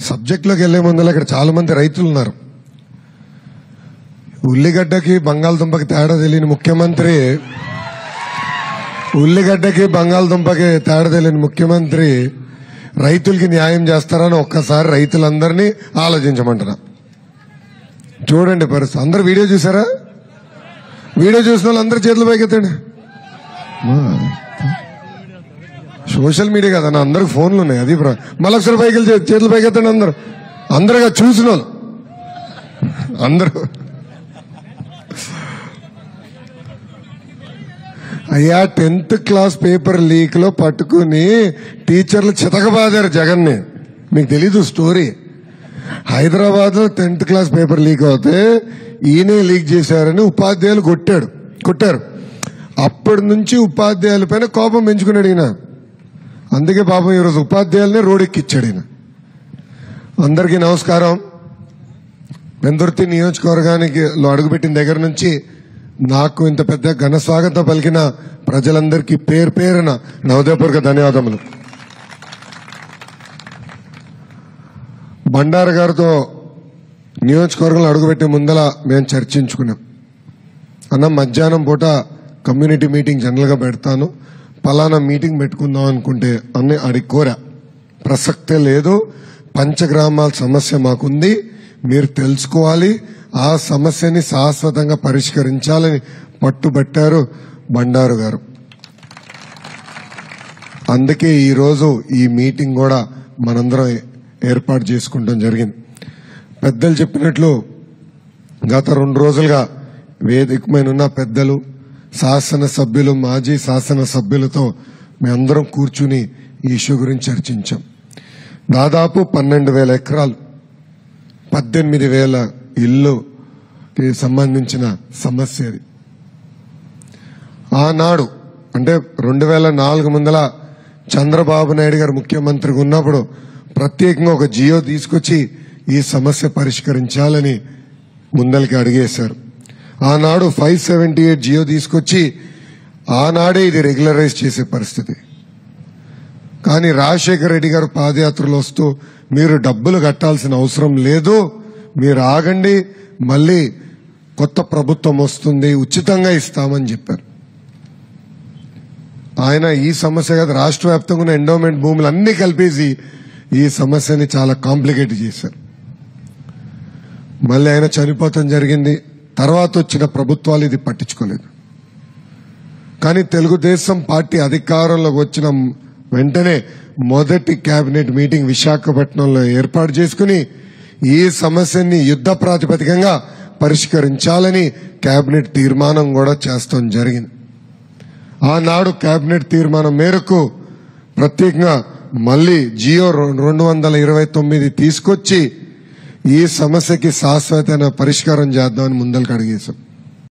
సబ్జెక్టులోకి వెళ్లే ముందు ఇక్కడ చాలా మంది రైతులు ఉన్నారు. ఉల్లిగడ్డకి బంగాళదుంపకి తేడా తెలియని ముఖ్యమంత్రి, ఉల్లిగడ్డకి బంగాళదుంపకి తేడా తెలియని ముఖ్యమంత్రి రైతులకి న్యాయం చేస్తారని ఒక్కసారి రైతులందరినీ ఆలోచించమంటున్నా. చూడండి పరిస్థితి. అందరు వీడియో చూసారా? వీడియో చూసిన వాళ్ళు అందరు చేతులు పైకెత్తండి. సోషల్ మీడియా కదా, అందరికి ఫోన్లు ఉన్నాయి. అది మళ్ళొకసారి పైకి చేతులు పైకెత్తండి. అందరుగా చూసిన వాళ్ళు అందరూ. అయ్యా 10th క్లాస్ పేపర్ లీక్ లో పట్టుకుని టీచర్లు చితకబాదారు జగన్ని. మీకు తెలీదు స్టోరీ. హైదరాబాద్ లో 10th క్లాస్ పేపర్ లీక్ అవుతే ఈయనే లీక్ చేశారని ఉపాధ్యాయులు కొట్టారు. అప్పటి నుంచి ఉపాధ్యాయుల పైన కోపం పెంచుకున్నాడు ఈయన. అందుకే పాపం ఈరోజు ఉపాధ్యాయులనే రోడ్డెక్కిచ్చాడు ఈయన. అందరికీ నమస్కారం. వెందుర్తి నియోజకవర్గానికి అడుగుపెట్టిన దగ్గర నుంచి నాకు ఇంత పెద్ద ఘన స్వాగతం పలికిన ప్రజలందరికీ పేరు పేరున నా హృదయపూర్వక ధన్యవాదములు. బండారు గారితో నియోజకవర్గంలో అడుగుపెట్టే ముందల మేము చర్చించుకున్నాం. అన్న మధ్యాహ్నం పూట కమ్యూనిటీ మీటింగ్ జనరల్ గా పెడతాను, పలానా మీటింగ్ పెట్టుకుందాం అనుకుంటే అన్ని అడిగి కోరా. ప్రసక్తే లేదు, పంచగ్రామాల సమస్య మాకుంది, మీరు తెలుసుకోవాలి, ఆ సమస్యని శాశ్వతంగా పరిష్కరించాలని పట్టుబట్టారు బండారు గారు. అందుకే ఈరోజు ఈ మీటింగ్ కూడా మనందరం ఏర్పాటు చేసుకుంటాం జరిగింది. పెద్దలు చెప్పినట్లు గత 2 రోజులుగా వేదికమైన ఉన్న పెద్దలు, శాసనసభ్యులు, మాజీ శాసనసభ్యులతో మేమందరం కూర్చుని ఈ ఇష్యూ గురించి చర్చించాం. దాదాపు 12,000 ఎకరాలు, 18,000 ఇల్లుకి సంబంధించిన సమస్య అది. ఆనాడు అంటే 2004 ముందల చంద్రబాబు నాయుడు గారు ముఖ్యమంత్రిగా ఉన్నప్పుడు ప్రత్యేకంగా ఒక జియో తీసుకొచ్చి ఈ సమస్య పరిష్కరించాలని ముందలకి అడిగేశారు. ఆనాడు 578 జియో తీసుకొచ్చి ఆనాడే ఇది రెగ్యులరైజ్ చేసే పరిస్థితి. కానీ రాజశేఖర రెడ్డి గారు పాదయాత్రలు వస్తూ మీరు డబ్బులు కట్టాల్సిన అవసరం లేదు, మీరు ఆగండి, మళ్లీ కొత్త ప్రభుత్వం వస్తుంది, ఉచితంగా ఇస్తామని చెప్పారు. ఆయన ఈ సమస్య కాదు, రాష్ట్ర వ్యాప్తంగా ఉన్న ఎండోమెంట్ భూములు అన్ని కలిపేసి ఈ సమస్యని చాలా కాంప్లికేట్ చేశారు. మళ్ళీ ఆయన చనిపోవటం జరిగింది. తర్వాత వచ్చిన ప్రభుత్వాలు ఇది పట్టించుకోలేదు. కానీ తెలుగుదేశం పార్టీ అధికారంలోకి వచ్చిన వెంటనే మొదటి కేబినెట్ మీటింగ్ విశాఖపట్నంలో ఏర్పాటు చేసుకుని ఈ సమస్యని యుద్ధ ప్రాతిపదికంగా పరిష్కరించాలని కేబినెట్ తీర్మానం కూడా చేస్తాం జరిగింది. ఆనాడు కేబినెట్ తీర్మానం మేరకు ప్రత్యేకంగా మళ్లీ జియో 229 తీసుకొచ్చి ఈ సమస్యకి శాశ్వతమైన పరిష్కారం చేద్దామని ముందలకు అడిగేశాం.